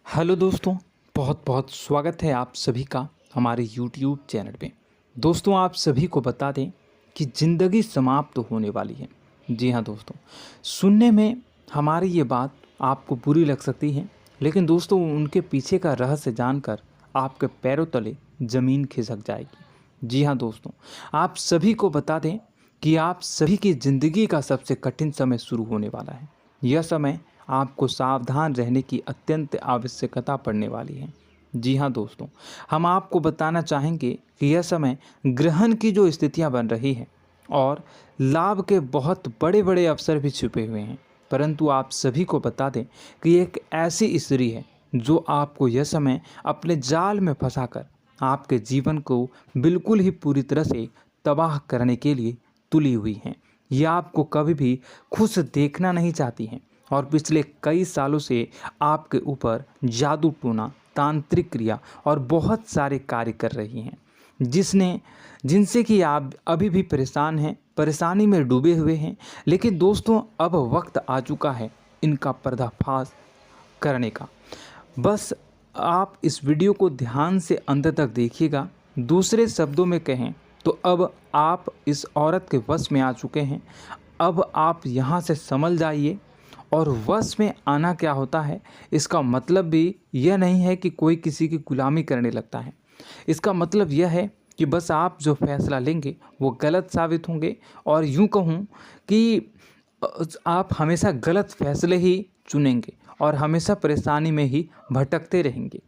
Hello दोस्तों, बहुत बहुत स्वागत है आप सभी का हमारे YouTube चैनल पे। दोस्तों, आप सभी को बता दें कि ज़िंदगी समाप्त होने वाली है। जी हाँ दोस्तों, सुनने में हमारी ये बात आपको बुरी लग सकती है, लेकिन दोस्तों उनके पीछे का रहस्य जानकर आपके पैरों तले ज़मीन खिसक जाएगी। जी हाँ दोस्तों, आप सभी को बता दें कि आप सभी की ज़िंदगी का सबसे कठिन समय शुरू होने वाला है। यह समय आपको सावधान रहने की अत्यंत आवश्यकता पड़ने वाली है। जी हाँ दोस्तों, हम आपको बताना चाहेंगे कि यह समय ग्रहण की जो स्थितियाँ बन रही हैं और लाभ के बहुत बड़े बड़े अवसर भी छुपे हुए हैं, परंतु आप सभी को बता दें कि एक ऐसी स्त्री है जो आपको यह समय अपने जाल में फंसाकर आपके जीवन को बिल्कुल ही पूरी तरह से तबाह करने के लिए तुली हुई हैं। यह आपको कभी भी खुश देखना नहीं चाहती हैं और पिछले कई सालों से आपके ऊपर जादू टोना, तांत्रिक क्रिया और बहुत सारे कार्य कर रही हैं, जिनसे कि आप अभी भी परेशान हैं, परेशानी में डूबे हुए हैं। लेकिन दोस्तों, अब वक्त आ चुका है इनका पर्दाफाश करने का। बस आप इस वीडियो को ध्यान से अंत तक देखिएगा। दूसरे शब्दों में कहें तो अब आप इस औरत के वश में आ चुके हैं। अब आप यहाँ से संभल जाइए। और वश में आना क्या होता है, इसका मतलब भी यह नहीं है कि कोई किसी की गुलामी करने लगता है। इसका मतलब यह है कि बस आप जो फैसला लेंगे वो गलत साबित होंगे, और यूँ कहूँ कि आप हमेशा गलत फैसले ही चुनेंगे और हमेशा परेशानी में ही भटकते रहेंगे।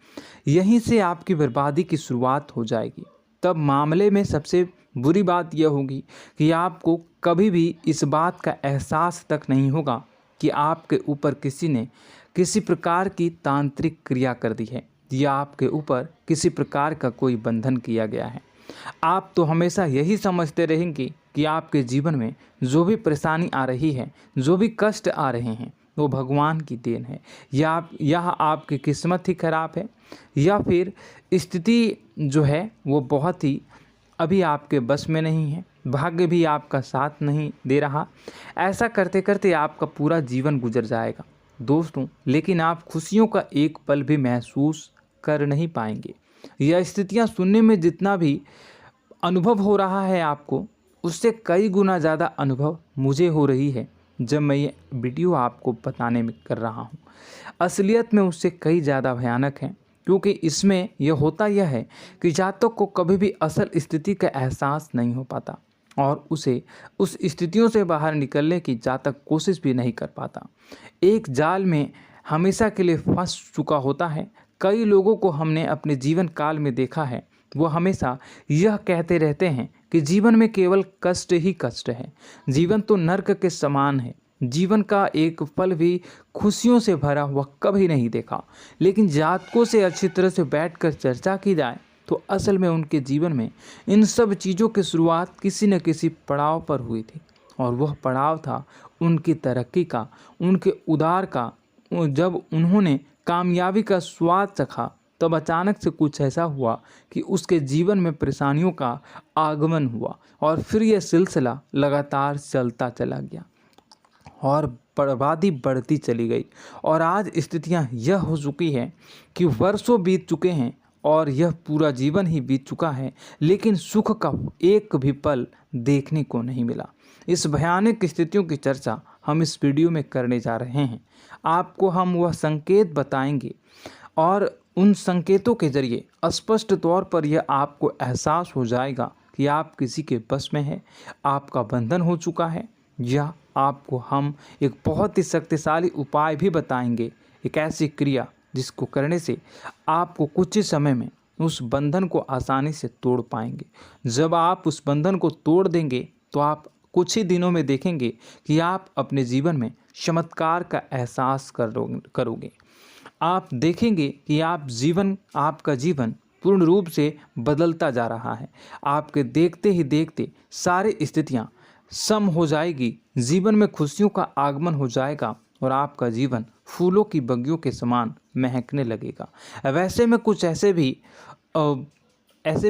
यहीं से आपकी बर्बादी की शुरुआत हो जाएगी। तब मामले में सबसे बुरी बात यह होगी कि आपको कभी भी इस बात का एहसास तक नहीं होगा कि आपके ऊपर किसी ने किसी प्रकार की तांत्रिक क्रिया कर दी है या आपके ऊपर किसी प्रकार का कोई बंधन किया गया है। आप तो हमेशा यही समझते रहेंगे कि आपके जीवन में जो भी परेशानी आ रही है, जो भी कष्ट आ रहे हैं, वो भगवान की देन है, या यह आपकी किस्मत ही खराब है, या फिर स्थिति जो है वो बहुत ही अभी आपके बस में नहीं है, भाग्य भी आपका साथ नहीं दे रहा। ऐसा करते करते आपका पूरा जीवन गुजर जाएगा दोस्तों, लेकिन आप खुशियों का एक पल भी महसूस कर नहीं पाएंगे। यह स्थितियां सुनने में जितना भी अनुभव हो रहा है आपको, उससे कई गुना ज़्यादा अनुभव मुझे हो रही है जब मैं ये वीडियो आपको बताने में कर रहा हूँ। असलियत में उससे कई ज़्यादा भयानक है, क्योंकि इसमें यह है कि जातक को कभी भी असल स्थिति का एहसास नहीं हो पाता और उसे उस स्थितियों से बाहर निकलने की जातक कोशिश भी नहीं कर पाता। एक जाल में हमेशा के लिए फंस चुका होता है। कई लोगों को हमने अपने जीवन काल में देखा है, वो हमेशा यह कहते रहते हैं कि जीवन में केवल कष्ट ही कष्ट है, जीवन तो नर्क के समान है, जीवन का एक पल भी खुशियों से भरा हुआ कभी नहीं देखा। लेकिन जातकों से अच्छी तरह से बैठकर चर्चा की जाए तो असल में उनके जीवन में इन सब चीज़ों की शुरुआत किसी न किसी पड़ाव पर हुई थी, और वह पड़ाव था उनकी तरक्की का, उनके उदार का। जब उन्होंने कामयाबी का स्वाद चखा, तब अचानक से कुछ ऐसा हुआ कि उसके जीवन में परेशानियों का आगमन हुआ, और फिर यह सिलसिला लगातार चलता चला गया और बर्बादी बढ़ती चली गई। और आज स्थितियां यह हो चुकी है कि वर्षों बीत चुके हैं और यह पूरा जीवन ही बीत चुका है, लेकिन सुख का एक भी पल देखने को नहीं मिला। इस भयानक स्थितियों की चर्चा हम इस वीडियो में करने जा रहे हैं। आपको हम वह संकेत बताएंगे और उन संकेतों के जरिए स्पष्ट तौर पर यह आपको एहसास हो जाएगा कि आप किसी के बस में हैं, आपका बंधन हो चुका है, या आपको हम एक बहुत ही शक्तिशाली उपाय भी बताएंगे, एक ऐसी क्रिया जिसको करने से आपको कुछ ही समय में उस बंधन को आसानी से तोड़ पाएंगे। जब आप उस बंधन को तोड़ देंगे तो आप कुछ ही दिनों में देखेंगे कि आप अपने जीवन में चमत्कार का एहसास करोगे। आप देखेंगे कि आपका जीवन पूर्ण रूप से बदलता जा रहा है। आपके देखते ही देखते सारी स्थितियां सम हो जाएगी, जीवन में खुशियों का आगमन हो जाएगा और आपका जीवन फूलों की बगियों के समान महकने लगेगा। वैसे में कुछ ऐसे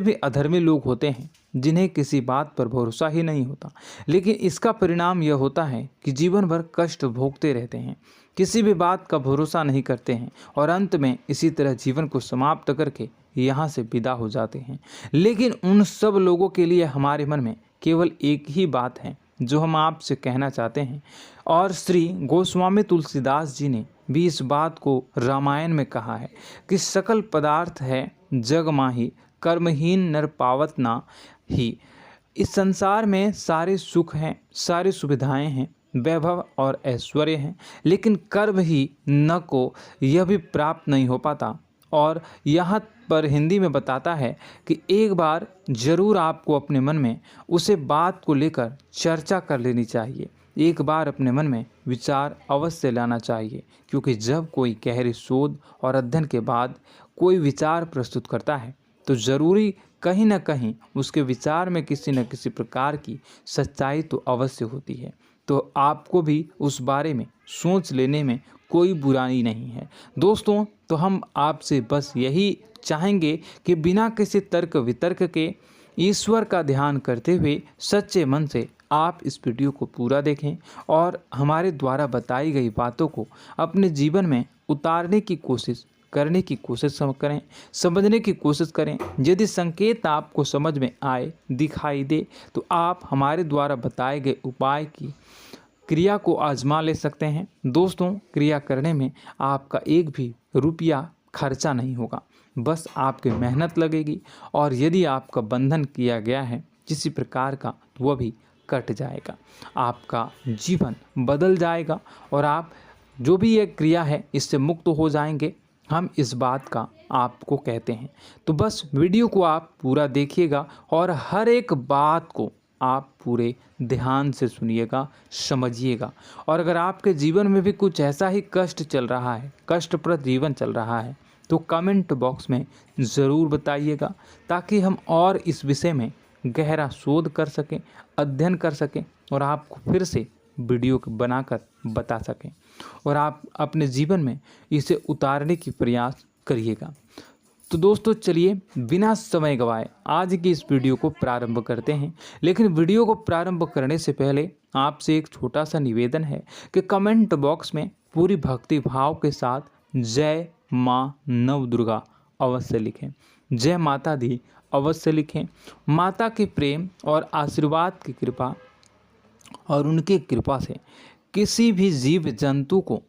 भी अधर्मी लोग होते हैं जिन्हें किसी बात पर भरोसा ही नहीं होता, लेकिन इसका परिणाम यह होता है कि जीवन भर कष्ट भोगते रहते हैं। किसी भी बात का भरोसा नहीं करते हैं और अंत में इसी तरह जीवन को समाप्त करके यहाँ से विदा हो जाते हैं। लेकिन उन सब लोगों के लिए हमारे मन में केवल एक ही बात है जो हम आपसे कहना चाहते हैं, और श्री गोस्वामी तुलसीदास जी ने भी इस बात को रामायण में कहा है कि सकल पदार्थ है जग माही, कर्महीन नर पावत ना ही। इस संसार में सारे सुख हैं, सारी सुविधाएं हैं, वैभव और ऐश्वर्य हैं, लेकिन कर्म ही न को यह भी प्राप्त नहीं हो पाता। और यहाँ पर हिंदी में बताता है कि एक बार जरूर आपको अपने मन में उसे बात को लेकर चर्चा कर लेनी चाहिए, एक बार अपने मन में विचार अवश्य लाना चाहिए, क्योंकि जब कोई गहरी शोध और अध्ययन के बाद कोई विचार प्रस्तुत करता है तो ज़रूरी कहीं न कहीं उसके विचार में किसी न किसी प्रकार की सच्चाई तो अवश्य होती है। तो आपको भी उस बारे में सोच लेने में कोई बुराई नहीं है। दोस्तों, तो हम आपसे बस यही चाहेंगे कि बिना किसी तर्क वितर्क के ईश्वर का ध्यान करते हुए सच्चे मन से आप इस वीडियो को पूरा देखें और हमारे द्वारा बताई गई बातों को अपने जीवन में उतारने की कोशिश करने की कोशिश करें, समझने की कोशिश करें। यदि संकेत आपको समझ में आए, दिखाई दे, तो आप हमारे द्वारा बताए गए उपाय की क्रिया को आजमा ले सकते हैं। दोस्तों, क्रिया करने में आपका एक भी रुपया खर्चा नहीं होगा, बस आपकी मेहनत लगेगी, और यदि आपका बंधन किया गया है किसी प्रकार का, तो वह भी कट जाएगा, आपका जीवन बदल जाएगा और आप जो भी ये क्रिया है इससे मुक्त हो जाएंगे। हम इस बात का आपको कहते हैं। तो बस वीडियो को आप पूरा देखिएगा और हर एक बात को आप पूरे ध्यान से सुनिएगा, समझिएगा। और अगर आपके जीवन में भी कुछ ऐसा ही कष्ट चल रहा है, कष्टप्रद जीवन चल रहा है, तो कमेंट बॉक्स में ज़रूर बताइएगा, ताकि हम और इस विषय में गहरा शोध कर सकें, अध्ययन कर सकें और आपको फिर से वीडियो बनाकर बता सकें और आप अपने जीवन में इसे उतारने की प्रयास करिएगा। तो दोस्तों, चलिए बिना समय गवाए आज की इस वीडियो को प्रारंभ करते हैं। लेकिन वीडियो को प्रारंभ करने से पहले आपसे एक छोटा सा निवेदन है कि कमेंट बॉक्स में पूरी भक्ति भाव के साथ जय माँ नव दुर्गा अवश्य लिखें, जय माता दी अवश्य लिखें। माता के प्रेम और आशीर्वाद की कृपा और उनकी कृपा से किसी भी जीव जंतु को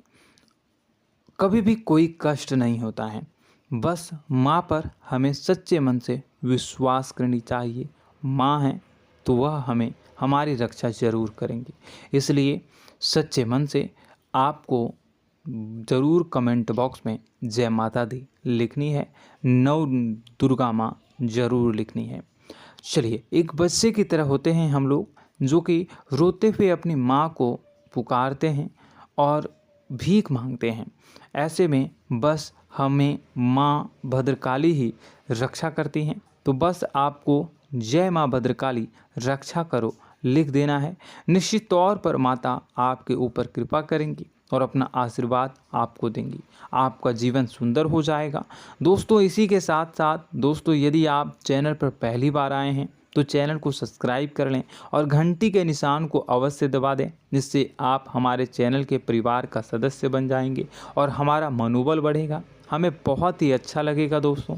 कभी भी कोई कष्ट नहीं होता है। बस माँ पर हमें सच्चे मन से विश्वास करनी चाहिए। माँ है तो वह हमें हमारी रक्षा जरूर करेंगी। इसलिए सच्चे मन से आपको ज़रूर कमेंट बॉक्स में जय माता दी लिखनी है, नव दुर्गा माँ जरूर लिखनी है। चलिए, एक बच्चे की तरह होते हैं हम लोग, जो कि रोते हुए अपनी माँ को पुकारते हैं और भीख मांगते हैं। ऐसे में बस हमें माँ भद्रकाली ही रक्षा करती हैं। तो बस आपको जय माँ भद्रकाली रक्षा करो लिख देना है। निश्चित तौर पर माता आपके ऊपर कृपा करेंगी और अपना आशीर्वाद आपको देंगी, आपका जीवन सुंदर हो जाएगा। दोस्तों, इसी के साथ साथ दोस्तों, यदि आप चैनल पर पहली बार आए हैं तो चैनल को सब्सक्राइब कर लें और घंटी के निशान को अवश्य दबा दें, जिससे आप हमारे चैनल के परिवार का सदस्य बन जाएंगे और हमारा मनोबल बढ़ेगा, हमें बहुत ही अच्छा लगेगा दोस्तों।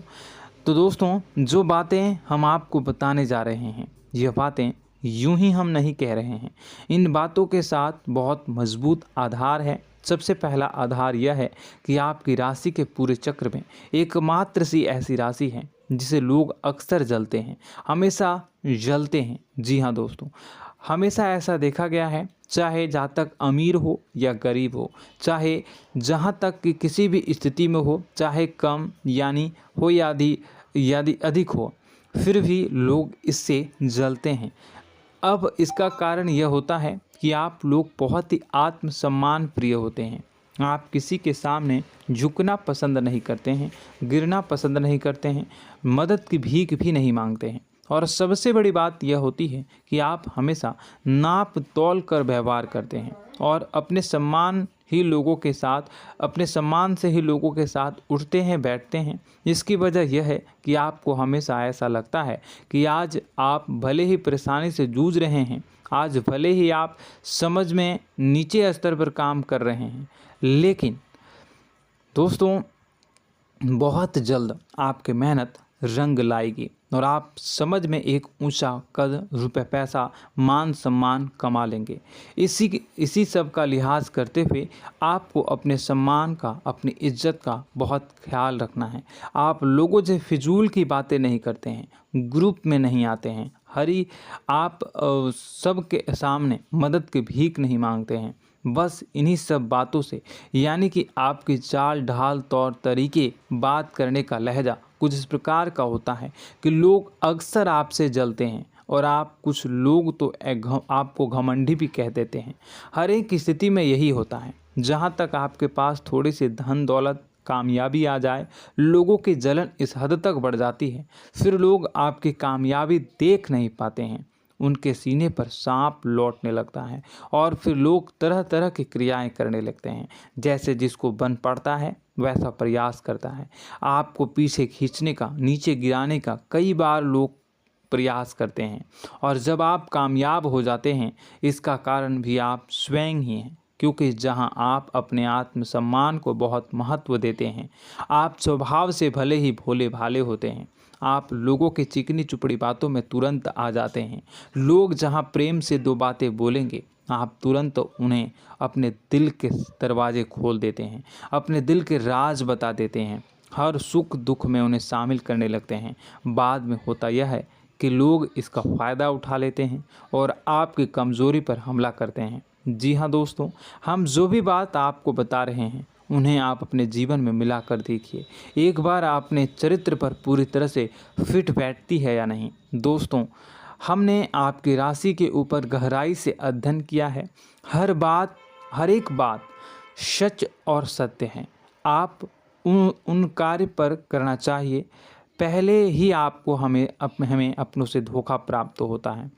तो दोस्तों, जो बातें हम आपको बताने जा रहे हैं, यह बातें यूं ही हम नहीं कह रहे हैं। इन बातों के साथ बहुत मजबूत आधार है। सबसे पहला आधार यह है कि आपकी राशि के पूरे चक्र में एकमात्र सी ऐसी राशि है जिसे लोग अक्सर जलते हैं, हमेशा जलते हैं। जी हाँ दोस्तों, हमेशा ऐसा देखा गया है, चाहे जातक अमीर हो या गरीब हो, चाहे जहाँ तक कि किसी भी स्थिति में हो, चाहे कम यानी हो या अधिक हो, फिर भी लोग इससे जलते हैं। अब इसका कारण यह होता है कि आप लोग बहुत ही आत्मसम्मान प्रिय होते हैं। आप किसी के सामने झुकना पसंद नहीं करते हैं, गिरना पसंद नहीं करते हैं, मदद की भीख भी नहीं मांगते हैं। और सबसे बड़ी बात यह होती है कि आप हमेशा नाप तौल कर व्यवहार करते हैं और अपने सम्मान से ही लोगों के साथ उठते हैं, बैठते हैं। इसकी वजह यह है कि आपको हमेशा ऐसा लगता है कि आज आप भले ही परेशानी से जूझ रहे हैं, आज भले ही आप समझ में नीचे स्तर पर काम कर रहे हैं, लेकिन दोस्तों बहुत जल्द आपकी मेहनत रंग लाएगी और आप समझ में एक ऊंचा कद, रुपए, पैसा, मान सम्मान कमा लेंगे। इसी सब का लिहाज करते हुए आपको अपने सम्मान का, अपनी इज्जत का बहुत ख्याल रखना है। आप लोगों से फिजूल की बातें नहीं करते हैं, ग्रुप में नहीं आते हैं, आप सबके सामने मदद की भीख नहीं मांगते हैं। बस इन्हीं सब बातों से, यानी कि आपकी चाल ढाल, तौर तरीके, बात करने का लहजा कुछ इस प्रकार का होता है कि लोग अक्सर आपसे जलते हैं और कुछ लोग तो आपको घमंडी भी कह देते हैं। हर एक स्थिति में यही होता है। जहाँ तक आपके पास थोड़ी सी धन दौलत, कामयाबी आ जाए, लोगों की जलन इस हद तक बढ़ जाती है, फिर लोग आपकी कामयाबी देख नहीं पाते हैं। उनके सीने पर सांप लौटने लगता है और फिर लोग तरह तरह की क्रियाएं करने लगते हैं। जैसे जिसको बन पड़ता है वैसा प्रयास करता है। आपको पीछे खींचने का, नीचे गिराने का कई बार लोग प्रयास करते हैं और जब आप कामयाब हो जाते हैं, इसका कारण भी आप स्वयं ही हैं। क्योंकि जहां आप अपने आत्मसम्मान को बहुत महत्व देते हैं, आप स्वभाव से भले ही भोले भाले होते हैं, आप लोगों की चिकनी चुपड़ी बातों में तुरंत आ जाते हैं। लोग जहां प्रेम से दो बातें बोलेंगे, आप तुरंत उन्हें अपने दिल के दरवाजे खोल देते हैं, अपने दिल के राज बता देते हैं, हर सुख दुख में उन्हें शामिल करने लगते हैं। बाद में होता यह है कि लोग इसका फ़ायदा उठा लेते हैं और आपकी कमज़ोरी पर हमला करते हैं। जी हाँ दोस्तों, हम जो भी बात आपको बता रहे हैं उन्हें आप अपने जीवन में मिलाकर देखिए। एक बार आपने चरित्र पर पूरी तरह से फिट बैठती है या नहीं। दोस्तों, हमने आपकी राशि के ऊपर गहराई से अध्ययन किया है। हर एक बात सच और सत्य है। आप उन कार्य पर करना चाहिए, पहले ही आपको हमें अपनों से धोखा प्राप्त होता है।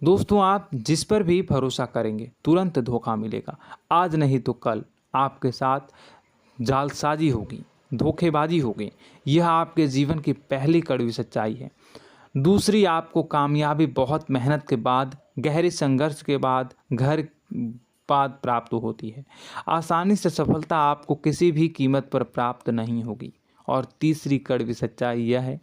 दोस्तों, आप जिस पर भी भरोसा करेंगे तुरंत धोखा मिलेगा। आज नहीं तो कल आपके साथ जालसाजी होगी, धोखेबाजी होगी। यह आपके जीवन की पहली कड़वी सच्चाई है। दूसरी, आपको कामयाबी बहुत मेहनत के बाद, गहरे संघर्ष के बाद प्राप्त होती है। आसानी से सफलता आपको किसी भी कीमत पर प्राप्त नहीं होगी। और तीसरी कड़वी सच्चाई यह है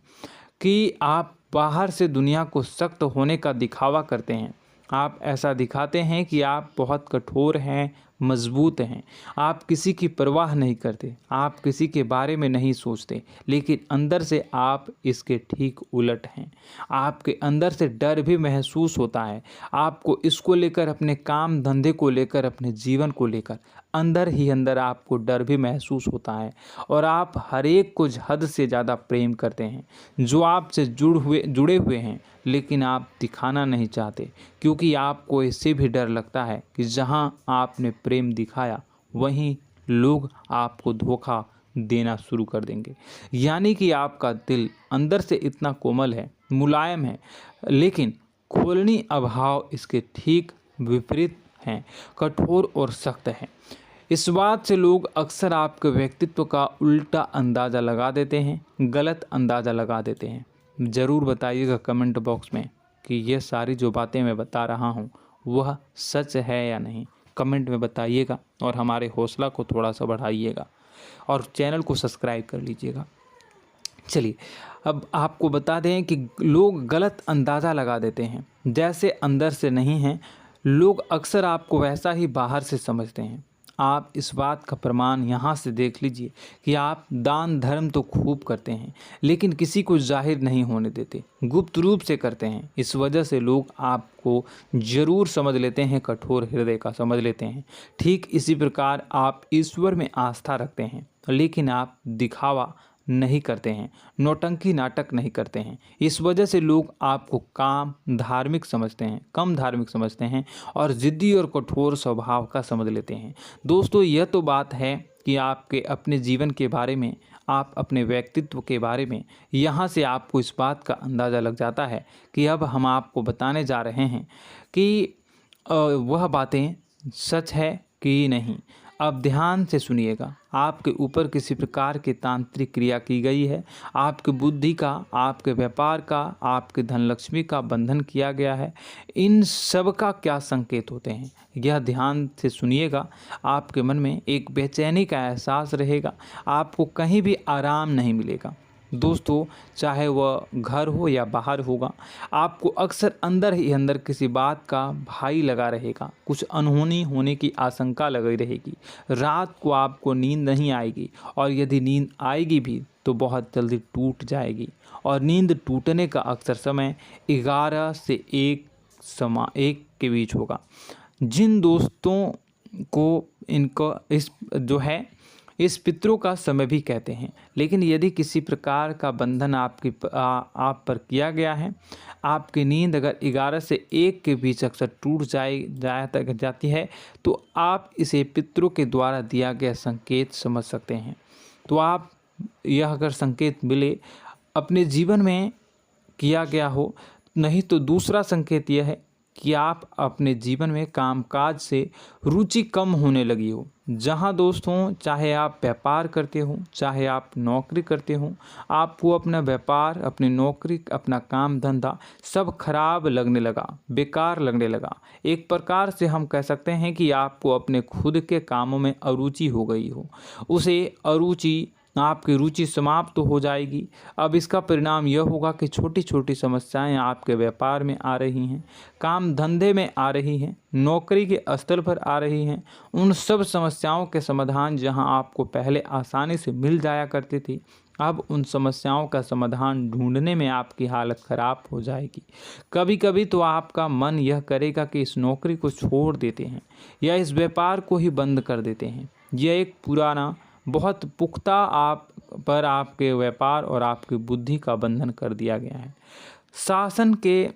कि आप बाहर से दुनिया को सख्त होने का दिखावा करते हैं। आप ऐसा दिखाते हैं कि आप बहुत कठोर हैं, मजबूत हैं। आप किसी की परवाह नहीं करते, आप किसी के बारे में नहीं सोचते, लेकिन अंदर से आप इसके ठीक उलट हैं। आपके अंदर से डर भी महसूस होता है। आपको इसको लेकर, अपने काम धंधे को लेकर, अपने जीवन को लेकर अंदर ही अंदर आपको डर भी महसूस होता है और आप हर एक को हद से ज़्यादा प्रेम करते हैं, जो आपसे जुड़े हुए हैं, लेकिन आप दिखाना नहीं चाहते, क्योंकि आपको इससे भी डर लगता है कि जहां आपने प्रेम दिखाया वहीं लोग आपको धोखा देना शुरू कर देंगे। यानी कि आपका दिल अंदर से इतना कोमल है, मुलायम है, लेकिन खोलनी अभाव इसके ठीक विपरीत हैं, कठोर और सख्त है। इस बात से लोग अक्सर आपके व्यक्तित्व का उल्टा अंदाज़ा लगा देते हैं, गलत अंदाज़ा लगा देते हैं। ज़रूर बताइएगा कमेंट बॉक्स में कि ये सारी जो बातें मैं बता रहा हूँ वह सच है या नहीं। कमेंट में बताइएगा और हमारे हौसला को थोड़ा सा बढ़ाइएगा और चैनल को सब्सक्राइब कर लीजिएगा। चलिए, अब आपको बता दें कि लोग गलत अंदाज़ा लगा देते हैं। जैसे अंदर से नहीं हैं, लोग अक्सर आपको वैसा ही बाहर से समझते हैं। आप इस बात का प्रमाण यहाँ से देख लीजिए कि आप दान धर्म तो खूब करते हैं, लेकिन किसी को जाहिर नहीं होने देते, गुप्त रूप से करते हैं। इस वजह से लोग आपको ज़रूर समझ लेते हैं, कठोर हृदय का समझ लेते हैं। ठीक इसी प्रकार आप ईश्वर में आस्था रखते हैं, लेकिन आप दिखावा नहीं करते हैं, नौटंकी नाटक नहीं करते हैं। इस वजह से लोग आपको कम धार्मिक समझते हैं और ज़िद्दी और कठोर स्वभाव का समझ लेते हैं। दोस्तों, यह तो बात है कि आपके अपने जीवन के बारे में, आप अपने व्यक्तित्व के बारे में, यहाँ से आपको इस बात का अंदाज़ा लग जाता है कि अब हम आपको बताने जा रहे हैं कि वह बातें सच है कि नहीं। अब ध्यान से सुनिएगा। आपके ऊपर किसी प्रकार की तांत्रिक क्रिया की गई है, आपकी बुद्धि का, आपके व्यापार का, आपके धन लक्ष्मी का बंधन किया गया है। इन सब का क्या संकेत होते हैं, यह ध्यान से सुनिएगा। आपके मन में एक बेचैनी का एहसास रहेगा, आपको कहीं भी आराम नहीं मिलेगा। दोस्तों, चाहे वह घर हो या बाहर होगा, आपको अक्सर अंदर ही अंदर किसी बात का भाई लगा रहेगा, कुछ अनहोनी होने की आशंका लगी रहेगी। रात को आपको नींद नहीं आएगी, और यदि नींद आएगी भी तो बहुत जल्दी टूट जाएगी। और नींद टूटने का अक्सर समय 11 से 1 के बीच होगा। जिन दोस्तों को इनको इस पितरों का समय भी कहते हैं। लेकिन यदि किसी प्रकार का बंधन आप पर किया गया है, आपकी नींद अगर 11 से 1 के बीच अक्सर टूट जाती है, तो आप इसे पितरों के द्वारा दिया गया संकेत समझ सकते हैं। तो आप यह अगर संकेत मिले अपने जीवन में किया गया हो, नहीं तो दूसरा संकेत यह है कि आप अपने जीवन में कामकाज से रुचि कम होने लगी हो। जहां दोस्तों, चाहे आप व्यापार करते हो, चाहे आप नौकरी करते हो, आपको अपना व्यापार, अपनी नौकरी, अपना काम धंधा सब खराब लगने लगा, बेकार लगने लगा। एक प्रकार से हम कह सकते हैं कि आपको अपने खुद के कामों में अरुचि हो गई हो। आपकी रुचि समाप्त हो जाएगी। अब इसका परिणाम यह होगा कि छोटी छोटी समस्याएं आपके व्यापार में आ रही हैं, काम धंधे में आ रही हैं, नौकरी के स्तर पर आ रही हैं। उन सब समस्याओं के समाधान जहां आपको पहले आसानी से मिल जाया करती थी, अब उन समस्याओं का समाधान ढूंढने में आपकी हालत ख़राब हो जाएगी। कभी कभी तो आपका मन यह करेगा कि इस नौकरी को छोड़ देते हैं या इस व्यापार को ही बंद कर देते हैं। यह एक पुराना, बहुत पुख्ता आपके व्यापार और आपकी बुद्धि का बंधन कर दिया गया है। शासन के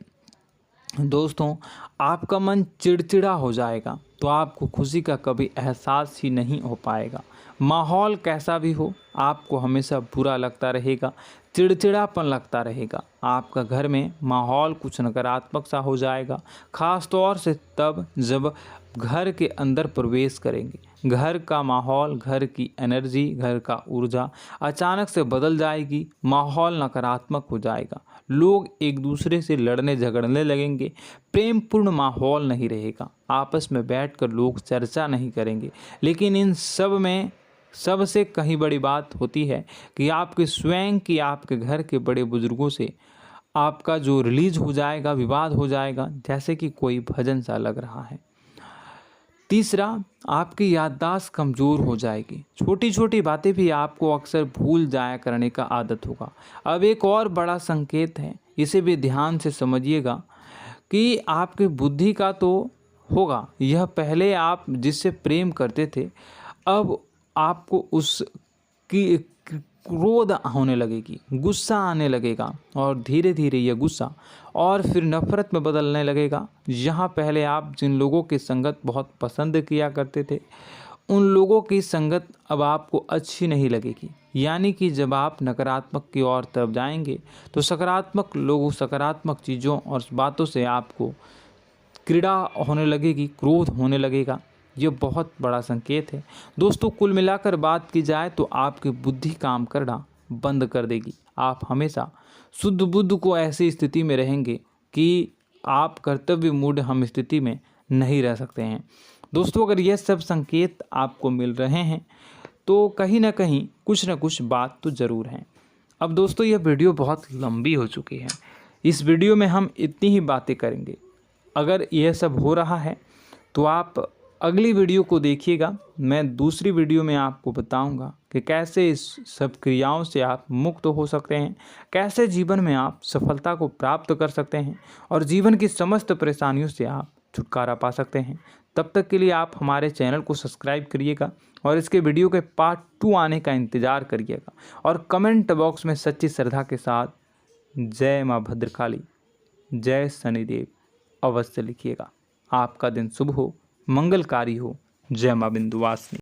दोस्तों, आपका मन चिड़चिड़ा हो जाएगा, तो आपको खुशी का कभी एहसास ही नहीं हो पाएगा। माहौल कैसा भी हो, आपको हमेशा बुरा लगता रहेगा, चिड़चिड़ापन लगता रहेगा। आपका घर में माहौल कुछ नकारात्मक सा हो जाएगा, ख़ास तौर से तब जब घर के अंदर प्रवेश करेंगे। घर का माहौल, घर की एनर्जी, घर का ऊर्जा अचानक से बदल जाएगी, माहौल नकारात्मक हो जाएगा। लोग एक दूसरे से लड़ने झगड़ने लगेंगे, प्रेमपूर्ण माहौल नहीं रहेगा, आपस में बैठकर लोग चर्चा नहीं करेंगे। लेकिन इन सब में सबसे कहीं बड़ी बात होती है कि आपके घर के बड़े बुजुर्गों से आपका जो रिलीज हो जाएगा, विवाद हो जाएगा, जैसे कि कोई भजन सा लग रहा है। तीसरा, आपकी याददाश्त कमज़ोर हो जाएगी, छोटी छोटी बातें भी आपको अक्सर भूल जाया करने का आदत होगा। अब एक और बड़ा संकेत है, इसे भी ध्यान से समझिएगा कि आपकी बुद्धि का तो होगा, यह पहले आप जिससे प्रेम करते थे, अब आपको उसकी क्रोध होने लगेगी, गुस्सा आने लगेगा, और धीरे धीरे यह गुस्सा और फिर नफरत में बदलने लगेगा। यहाँ पहले आप जिन लोगों की संगत बहुत पसंद किया करते थे, उन लोगों की संगत अब आपको अच्छी नहीं लगेगी। यानी कि जब आप नकारात्मक की ओर तरफ जाएंगे, तो सकारात्मक लोगों, सकारात्मक चीज़ों और बातों से आपको क्रीड़ा होने लगेगी, क्रोध होने लगेगा। ये बहुत बड़ा संकेत है दोस्तों। कुल मिलाकर बात की जाए तो आपकी बुद्धि काम करना बंद कर देगी। आप हमेशा शुद्ध बुद्ध को ऐसी स्थिति में रहेंगे कि आप कर्तव्य मूढ़ हम स्थिति में नहीं रह सकते हैं। दोस्तों, अगर यह सब संकेत आपको मिल रहे हैं तो कहीं ना कहीं कुछ ना कुछ बात तो ज़रूर है। अब दोस्तों, यह वीडियो बहुत लंबी हो चुकी है, इस वीडियो में हम इतनी ही बातें करेंगे। अगर यह सब हो रहा है तो आप अगली वीडियो को देखिएगा। मैं दूसरी वीडियो में आपको बताऊंगा कि कैसे इस सब क्रियाओं से आप मुक्त हो सकते हैं, कैसे जीवन में आप सफलता को प्राप्त कर सकते हैं और जीवन की समस्त परेशानियों से आप छुटकारा पा सकते हैं। तब तक के लिए आप हमारे चैनल को सब्सक्राइब करिएगा और इसके वीडियो के पार्ट 2 आने का इंतज़ार करिएगा। और कमेंट बॉक्स में सच्ची श्रद्धा के साथ जय माँ भद्रकाली, जय शनिदेव अवश्य लिखिएगा। आपका दिन शुभ हो, मंगलकारी हो। जय माँ विंध्यवासिनी।